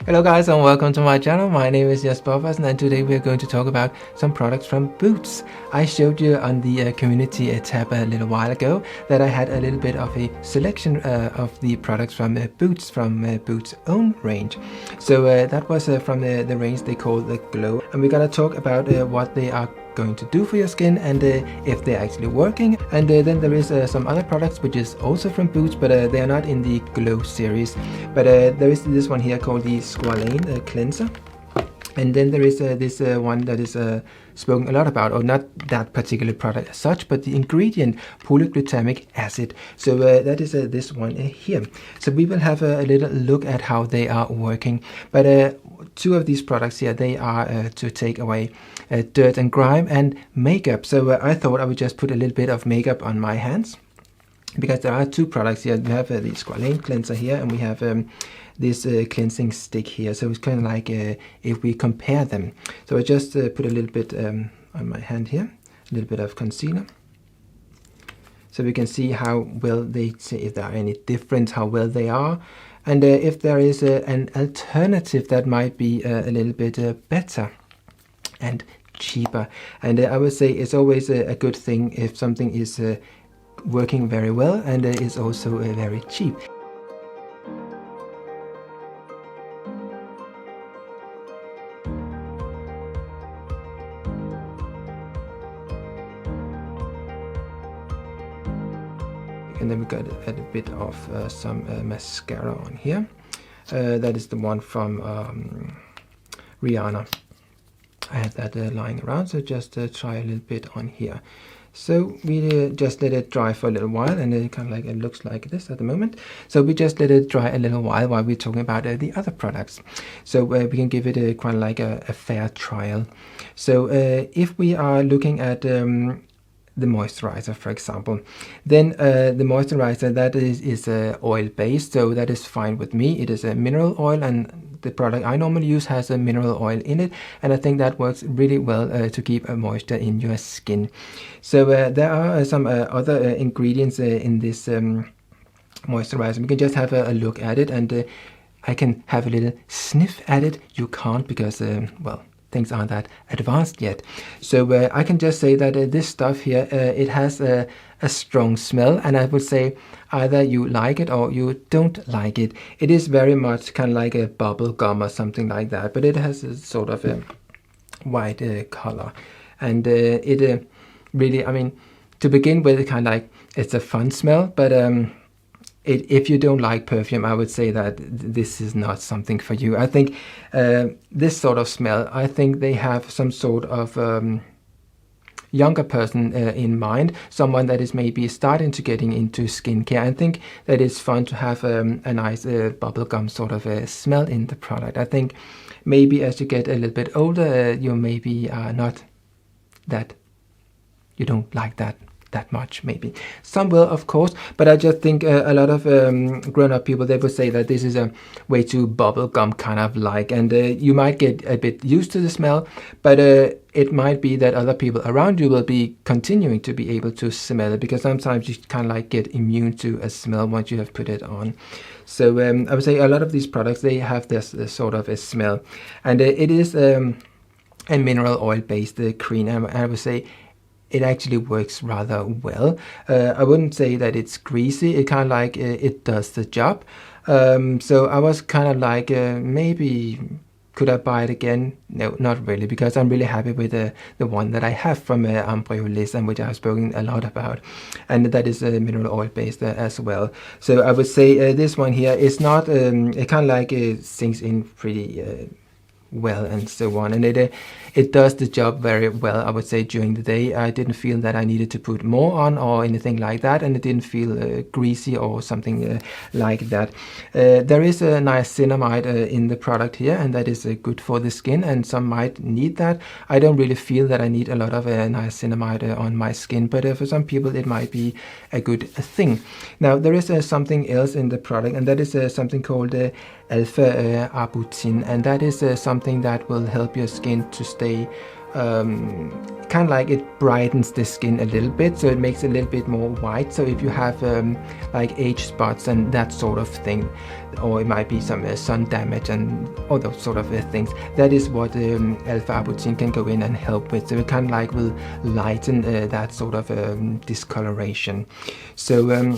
Hello guys and welcome to my channel. My name is Jesper and today we're going to talk about some products from Boots. I showed you on the community tab a little while ago that I had a little bit of a selection of the products from Boots, from Boots' own range. So that was from the range they call the Glow, and we're gonna talk about what they are going to do for your skin and if they're actually working. And then there is some other products which is also from Boots, but they are not in the Glow series. But there is this one here called the Squalane Cleanser. And then there is this one that is spoken a lot about, or not that particular product as such, but the ingredient Polyglutamic acid. So that is this one here. So we will have a little look at how they are working. But two of these products here, they are to take away dirt and grime and makeup. So I thought I would just put a little bit of makeup on my hands, because there are two products here. We have the Squalane Cleanser here, and we have this cleansing stick here. So it's kind of like if we compare them. So I just put a little bit on my hand here, a little bit of concealer, so we can see how well they say, if there are any difference, how well they are, and if there is an alternative that might be a little bit better and cheaper. And I would say it's always a good thing if something is working very well and is also very cheap. And then we got a bit of some mascara on here. That is the one from Rihanna. I had that lying around, so just try a little bit on here. So we just let it dry for a little while, and it kind of like, it looks like this at the moment. So we just let it dry a little while we're talking about the other products. So we can give it a kind of like a fair trial. So if we are looking at the moisturizer, for example, then the moisturizer that is oil based, so that is fine with me. It is a mineral oil, and the product I normally use has a mineral oil in it, and I think that works really well to keep a moisture in your skin. So there are some other ingredients in this moisturizer. We can just have a look at it, and I can have a little sniff at it. You can't, because well, things aren't that advanced yet. So I can just say that this stuff here, it has a strong smell, and I would say either you like it or you don't like it. It is very much kind of like a bubble gum or something like that, but it has a sort of a white color, and it really, I mean, to begin with, it kind of like, it's a fun smell, but if you don't like perfume, I would say that this is not something for you. I think this sort of smell, I think they have some sort of younger person in mind, someone that is maybe starting to getting into skincare. I think that it's fun to have a nice bubblegum sort of smell in the product. I think maybe as you get a little bit older, you maybe are not that, you don't like that much. Maybe some will, of course, but I just think a lot of grown-up people, they would say that this is a way too bubblegum kind of like, and you might get a bit used to the smell, but it might be that other people around you will be continuing to be able to smell it, because sometimes you kind of like get immune to a smell once you have put it on. So I would say a lot of these products, they have this sort of a smell, and it is a mineral oil based cream, and I would say it actually works rather well. I wouldn't say that it's greasy. It kind of like it does the job. So I was kind of like, maybe could I buy it again? No, not really, because I'm really happy with the one that I have from Embryolisse, and which I've spoken a lot about, and that is mineral oil based as well. So I would say this one here is not, it kind of like sinks in pretty well and so on, and it does the job very well. I would say during the day I didn't feel that I needed to put more on or anything like that, and it didn't feel greasy or something like that. There is a niacinamide in the product here, and that is good for the skin, and some might need that. I don't really feel that I need a lot of niacinamide on my skin, but for some people it might be a good thing. Now there is something else in the product, and that is something called Alpha-arbutin, and that is something that will help your skin to stay kind of like it brightens the skin a little bit, so it makes it a little bit more white. So if you have like age spots and that sort of thing, or it might be some sun damage and all those sort of things, that is what Alpha-arbutin can go in and help with. So it kind of like will lighten that sort of discoloration. So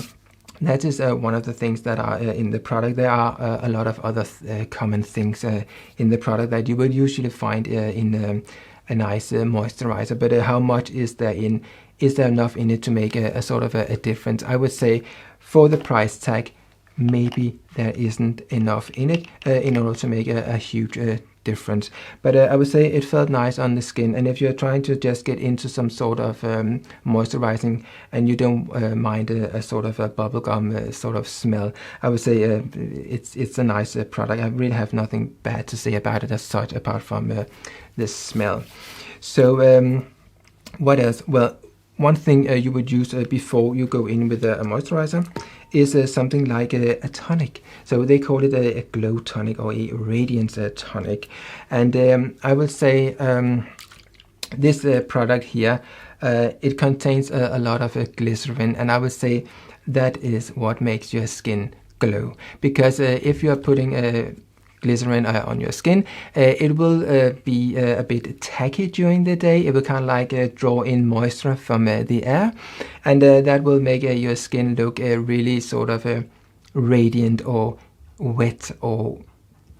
that is one of the things that are in the product. There are a lot of other common things in the product that you would usually find in a nice moisturizer, but how much is there in? Is there enough in it to make a sort of a difference? I would say for the price tag, maybe there isn't enough in it in order to make a huge difference. But I would say it felt nice on the skin, and if you're trying to just get into some sort of moisturizing and you don't mind a sort of a bubblegum sort of smell, I would say it's a nice product. I really have nothing bad to say about it as such, apart from the smell. So what else? Well, one thing you would use before you go in with a moisturizer is something like a tonic. So they call it a glow tonic or a radiance tonic. And I will say this product here, it contains a lot of glycerin, and I would say that is what makes your skin glow. Because if you are putting glycerin on your skin, it will be a bit tacky during the day. It will kind of like draw in moisture from the air, and that will make your skin look really sort of radiant or wet or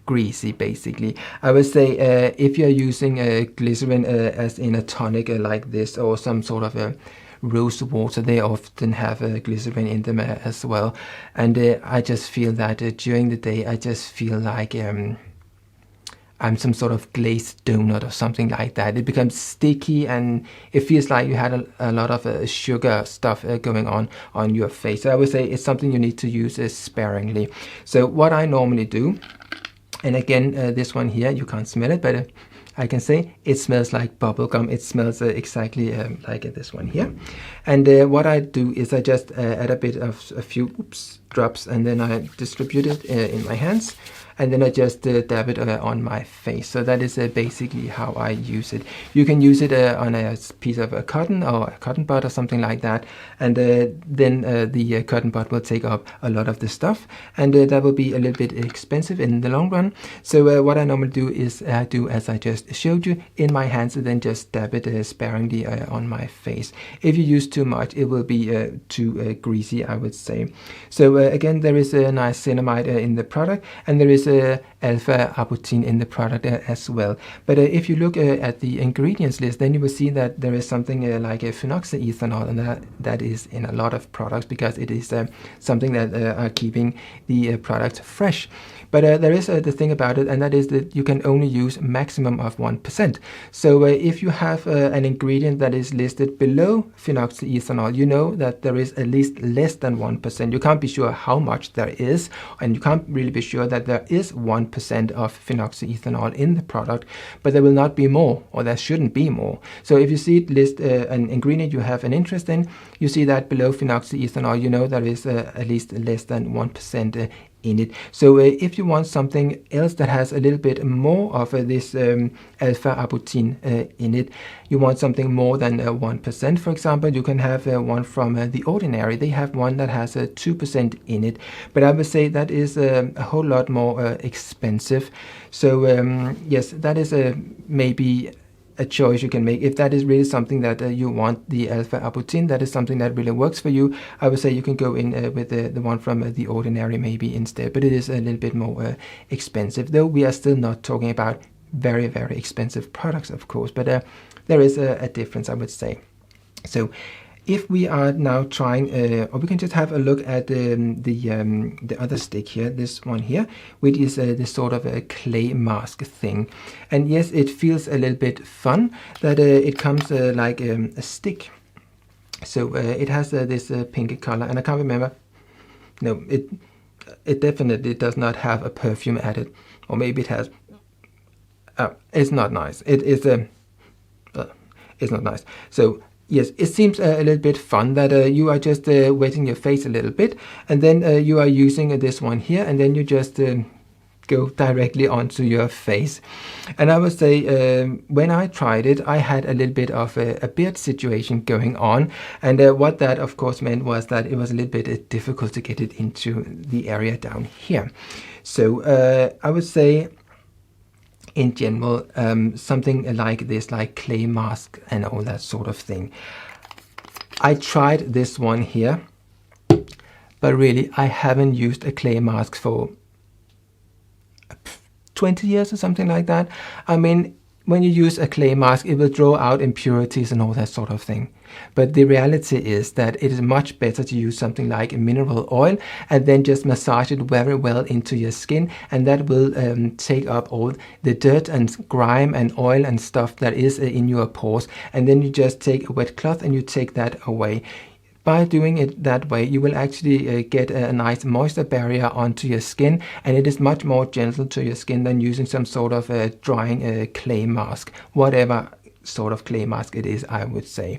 greasy, basically. I would say if you're using glycerin as in a tonic like this, or some sort of a rose water, they often have glycerin in them as well, and I just feel that during the day I just feel like I'm some sort of glazed donut or something like that. It becomes sticky and it feels like you had a lot of sugar stuff going on your face. So I would say it's something you need to use sparingly. So what I normally do, and again this one here, you can't smell it, but I can say it smells like bubblegum. It smells exactly like this one here. And what I do is I just add a bit of a few drops, and then I distribute it in my hands, and then I just dab it on my face. So that is basically how I use it. You can use it on a piece of cotton or a cotton bud or something like that, and then the cotton bud will take up a lot of the stuff, and that will be a little bit expensive in the long run. So what I normally do is I do as I just showed you in my hands, and then just dab it sparingly on my face. If you use too much, it will be too greasy, I would say. So again, there is a nice niacinamide in the product, and there is alpha-arbutin in the product as well. But if you look at the ingredients list, then you will see that there is something like a phenoxyethanol, and that is in a lot of products, because it is something that are keeping the product fresh. But there is the thing about it, and that is that you can only use maximum of 1%. So if you have an ingredient that is listed below phenoxyethanol, you know that there is at least less than 1%. You can't be sure how much there is, and you can't really be sure that there is 1% of phenoxyethanol in the product, but there will not be more, or there shouldn't be more. So if you see it list an ingredient you have an interest in, you see that below phenoxyethanol, you know there is at least less than 1% in it. So if you want something else that has a little bit more of this alpha-arbutin in it, you want something more than 1%, for example, you can have one from The Ordinary. They have one that has 2% in it, but I would say that is a whole lot more expensive. So yes, that is maybe a choice you can make. If that is really something that you want, the alpha-arbutin, that is something that really works for you, I would say you can go in with the one from The Ordinary maybe instead, but it is a little bit more expensive, though we are still not talking about very, very expensive products, of course, but there is a difference, I would say. So if we are now trying, or we can just have a look at the other stick here, this one here, which is this sort of a clay mask thing. And yes, it feels a little bit fun that it comes like a stick. So it has this pink color, and I can't remember. No, it definitely does not have a perfume added, or maybe it has. It's not nice. It is it's not nice. So yes, it seems a little bit fun that you are just wetting your face a little bit, and then you are using this one here, and then you just go directly onto your face. And I would say when I tried it, I had a little bit of a beard situation going on, and what that of course meant was that it was a little bit difficult to get it into the area down here. So I would say in general, something like this, like clay mask and all that sort of thing. I tried this one here, but really I haven't used a clay mask for 20 years or something like that. I mean, when you use a clay mask, it will draw out impurities and all that sort of thing. But the reality is that it is much better to use something like a mineral oil and then just massage it very well into your skin, and that will take up all the dirt and grime and oil and stuff that is in your pores. And then you just take a wet cloth and you take that away. By doing it that way, you will actually get a nice moisture barrier onto your skin, and it is much more gentle to your skin than using some sort of drying clay mask, whatever sort of clay mask it is, I would say.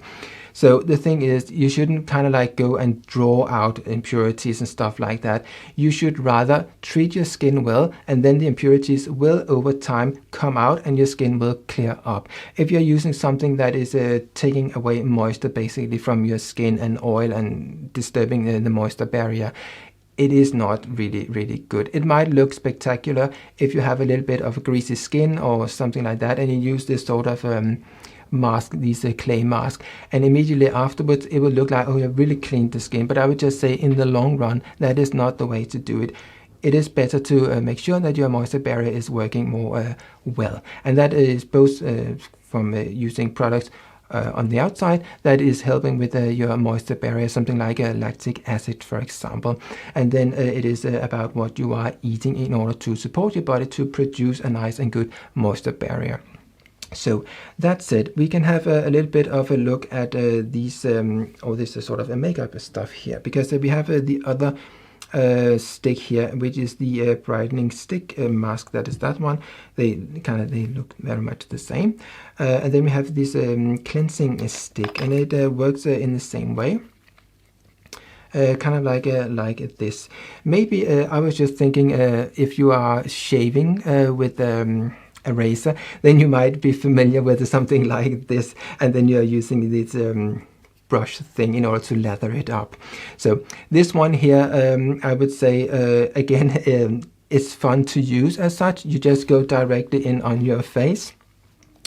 So the thing is, you shouldn't kind of like go and draw out impurities and stuff like that. You should rather treat your skin well, and then the impurities will over time come out and your skin will clear up. If you're using something that is taking away moisture basically from your skin and oil and disturbing the moisture barrier, it is not really good. It might look spectacular if you have a little bit of a greasy skin or something like that, and you use this sort of mask, these clay mask, and immediately afterwards it will look like, oh, you've really cleaned the skin. But I would just say in the long run, that is not the way to do it. It is better to make sure that your moisture barrier is working more well, and that is both from using products on the outside that is helping with your moisture barrier, something like lactic acid, for example. And then it is about what you are eating in order to support your body to produce a nice and good moisture barrier. So that said, we can have a little bit of a look at these, or this sort of a makeup stuff here, because we have the other stick here, which is the brightening stick mask. That is that one. They look very much the same. And then we have this cleansing stick, and it works in the same way. Kind of like this. Maybe I was just thinking, if you are shaving with a razor, then you might be familiar with something like this, and then you're using this brush thing in order to lather it up. So this one here, I would say again, it's fun to use as such. You just go directly in on your face,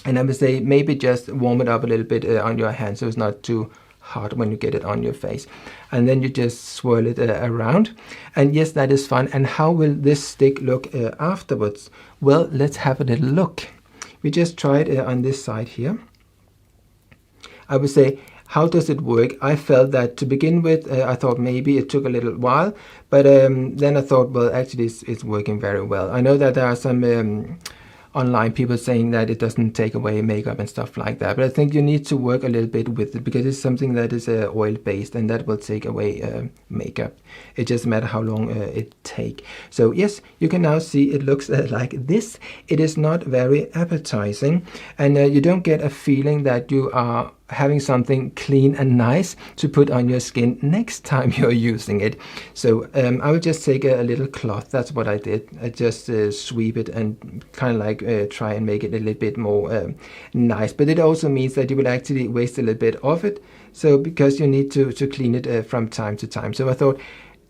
and I would say maybe just warm it up a little bit on your hand so it's not too hot when you get it on your face, and then you just swirl it around. And yes, that is fun. And how will this stick look afterwards? Well, let's have a little look. We just tried on this side here. I would say, how does it work? I felt that to begin with, I thought maybe it took a little while, but then I thought, well, actually it's working very well. I know that there are some online people saying that it doesn't take away makeup and stuff like that, but I think you need to work a little bit with it, because it's something that is oil based, and that will take away makeup. It just matter how long it take. So yes, you can now see it looks like this. It is not very appetizing, and you don't get a feeling that you are having something clean and nice to put on your skin next time you're using it. So I would just take a little cloth. That's what I did. I just sweep it and kind of like try and make it a little bit more nice. But it also means that you will actually waste a little bit of it, so because you need to clean it from time to time. So I thought,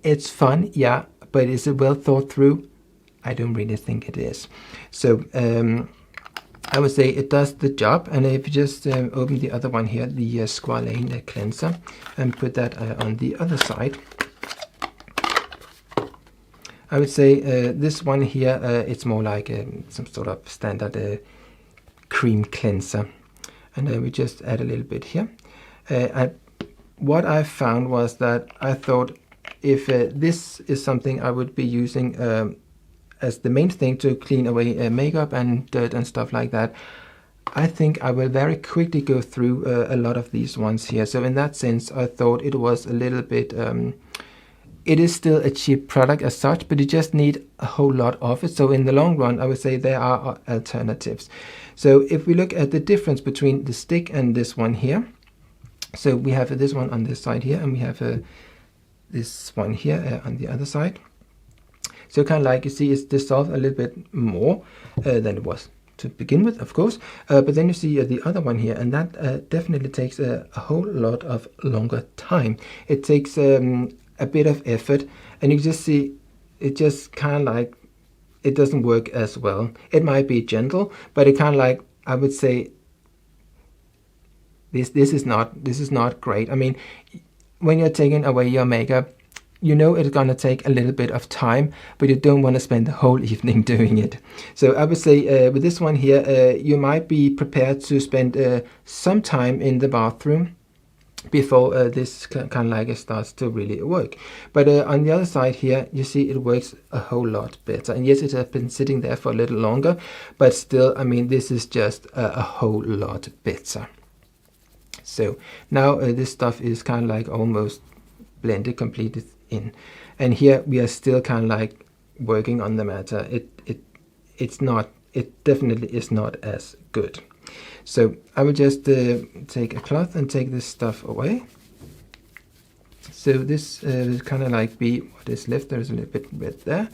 it's fun, yeah, but is it well thought through? I don't really think it is. So I would say it does the job. And if you just open the other one here, the Squalane Cleanser, and put that on the other side, I would say this one here, it's more like some sort of standard cream cleanser. And we just add a little bit here. And what I found was that I thought, if this is something I would be using as the main thing to clean away makeup and dirt and stuff like that, I think I will very quickly go through a lot of these ones here. So in that sense, I thought it was a little bit, it is still a cheap product as such, but you just need a whole lot of it. So in the long run, I would say there are alternatives. So if we look at the difference between the stick and this one here, so we have this one on this side here, and we have this one here on the other side. So kind of like you see it's dissolved a little bit more than it was to begin with, of course, but then you see the other one here, and that definitely takes a whole lot of longer time. It takes a bit of effort, and you just see it just kind of like it doesn't work as well. It might be gentle, but it kind of like, I would say, this is not great. I mean, when you're taking away your makeup, you know it's gonna take a little bit of time, but you don't want to spend the whole evening doing it. So I would say with this one here, you might be prepared to spend some time in the bathroom before this kind of like starts to really work. But on the other side here, you see it works a whole lot better. And yes, it has been sitting there for a little longer, but still, I mean, this is just a whole lot better. So now this stuff is kind of like almost blended completely in, and here we are still kind of like working on the matter. It definitely is not as good. So I will just take a cloth and take this stuff away. So this will kind of like be what is left. There's a little bit red there,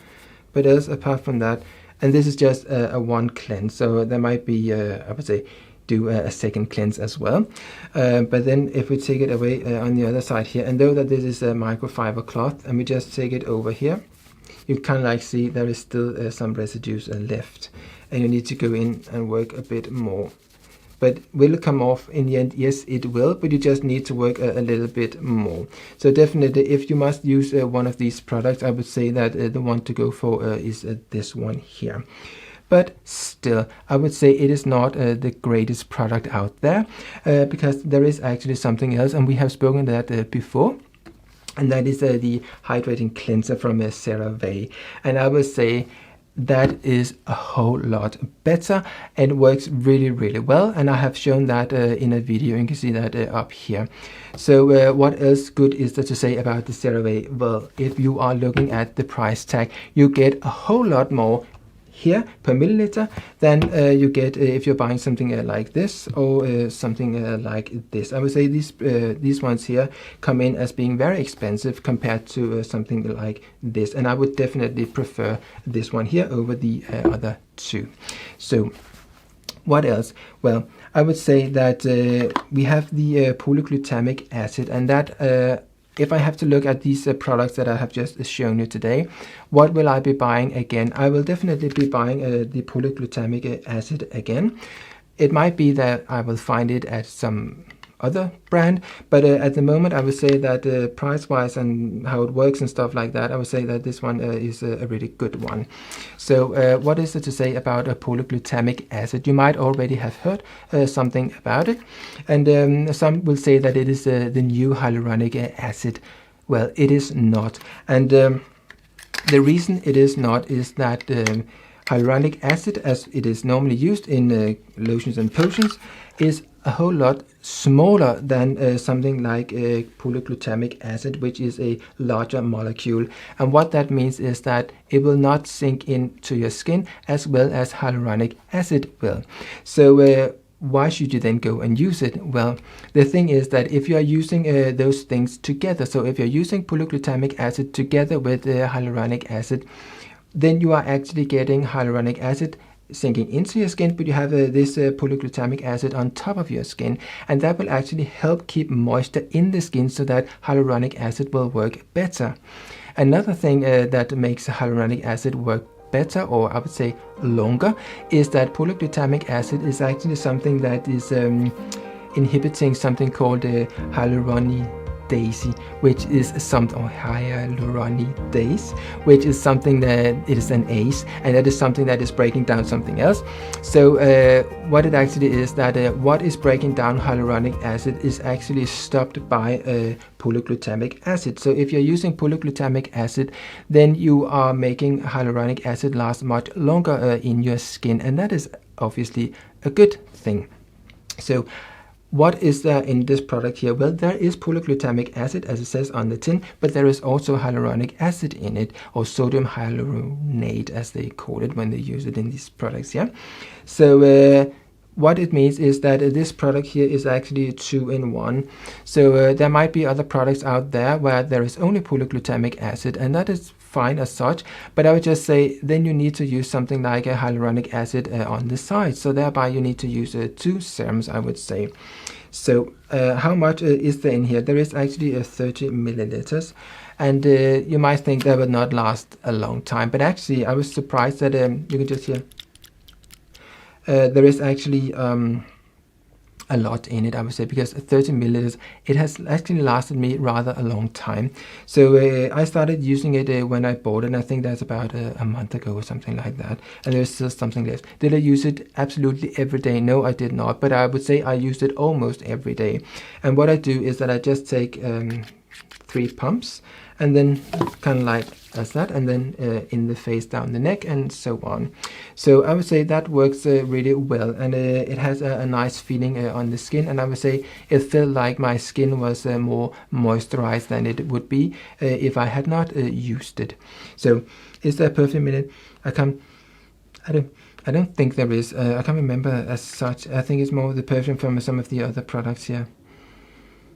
but else apart from that, and this is just a one cleanse. So there might be I would say do a second cleanse as well, but then if we take it away on the other side here, and though that this is a microfiber cloth, and we just take it over here, you kind of like see there is still some residues left, and you need to go in and work a bit more. But will it come off in the end? Yes, it will, but you just need to work a little bit more. So definitely, if you must use one of these products, I would say that the one to go for is this one here. But still, I would say it is not the greatest product out there, because there is actually something else, and we have spoken that before, and that is the Hydrating Cleanser from CeraVe. And I would say that is a whole lot better and works really, really well. And I have shown that in a video. You can see that up here. So what else good is there to say about the CeraVe? Well, if you are looking at the price tag, you get a whole lot more here per milliliter than you get if you're buying something like this or something like this. I would say these ones here come in as being very expensive compared to something like this, and I would definitely prefer this one here over the other two. So what else? Well, I would say that we have the polyglutamic acid, and that if I have to look at these products that I have just shown you today, what will I be buying again? I will definitely be buying the polyglutamic acid again. It might be that I will find it at some other brand, but at the moment I would say that price-wise and how it works and stuff like that, I would say that this one is a really good one. So what is it to say about a polyglutamic acid? You might already have heard something about it, and some will say that it is the new hyaluronic acid. Well, it is not, and the reason it is not is that hyaluronic acid, as it is normally used in lotions and potions, is a whole lot smaller than something like polyglutamic acid, which is a larger molecule. And what that means is that it will not sink into your skin as well as hyaluronic acid will. So why should you then go and use it? Well, the thing is that if you are using those things together, so if you're using polyglutamic acid together with hyaluronic acid, then you are actually getting hyaluronic acid sinking into your skin, but you have this polyglutamic acid on top of your skin, and that will actually help keep moisture in the skin so that hyaluronic acid will work better. Another thing that makes hyaluronic acid work better, or I would say longer, is that polyglutamic acid is actually something that is inhibiting something called hyaluronidase, which is something, or hyaluronidase, which is something that it is an ACE, and that is something that is breaking down something else. So what it actually is that what is breaking down hyaluronic acid is actually stopped by polyglutamic acid. So if you're using polyglutamic acid, then you are making hyaluronic acid last much longer in your skin, and that is obviously a good thing. So what is there in this product here? Well, there is polyglutamic acid, as it says on the tin, but there is also hyaluronic acid in it, or sodium hyaluronate, as they call it when they use it in these products here. So what it means is that this product here is actually 2-in-1. So there might be other products out there where there is only polyglutamic acid, and that is fine as such, but I would just say then you need to use something like a hyaluronic acid on the side, so thereby you need to use 2 serums, I would say. So how much is there in here? There is actually 30 milliliters, and you might think that would not last a long time, but actually I was surprised that you can just hear there is actually a lot in it, I would say, because 30 milliliters, it has actually lasted me rather a long time. So I started using it when I bought it, and I think that's about a month ago or something like that, and there's still something left. Did I use it absolutely every day? No, I did not, but I would say I used it almost every day. And what I do is that I just take 3 pumps, and then kind of like as that, and then in the face, down the neck, and so on. So I would say that works really well, and it has a nice feeling on the skin, and I would say it felt like my skin was more moisturized than it would be if I had not used it. So is there a perfume in it? I don't think there is. I can't remember as such. I think it's more the perfume from some of the other products here.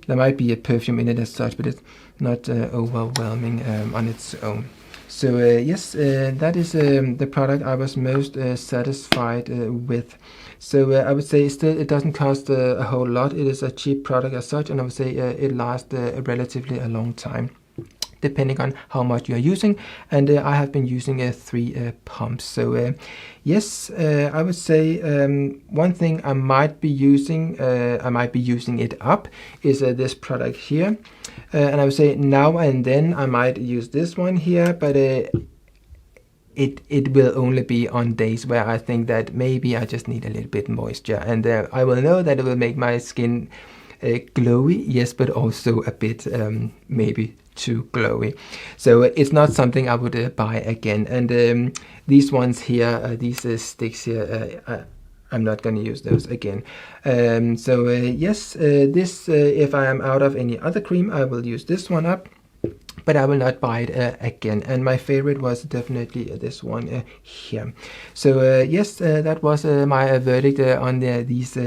There might be a perfume in it as such, but it's not overwhelming on its own. So yes, that is the product I was most satisfied with. So I would say still it doesn't cost a whole lot. It is a cheap product as such, and I would say it lasts relatively a long time, depending on how much you are using, and I have been using 3 pumps. So yes, I would say one thing I might be using it up is this product here, and I would say now and then I might use this one here, but it will only be on days where I think that maybe I just need a little bit moisture, and I will know that it will make my skin glowy, yes, but also a bit maybe too glowy. So it's not something I would buy again. And these ones here, these sticks here, I'm not going to use those again. So yes, this if I am out of any other cream, I will use this one up, but I will not buy it again. And my favorite was definitely this one here. So yes, that was my verdict on these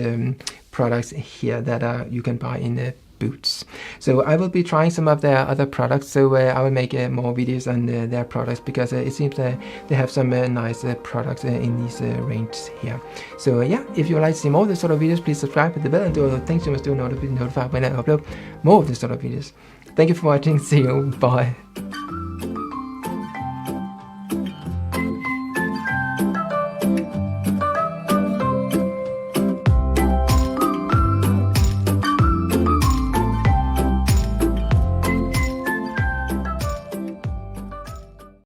products here that you can buy in Boots. So I will be trying some of their other products, so I will make more videos on their products, because it seems that they have some nice products in these ranges here. So yeah, if you would like to see more of this sort of videos, please subscribe, hit the bell, and do all the things you must do in order to be notified when I upload more of this sort of videos. Thank you for watching. See you. Bye.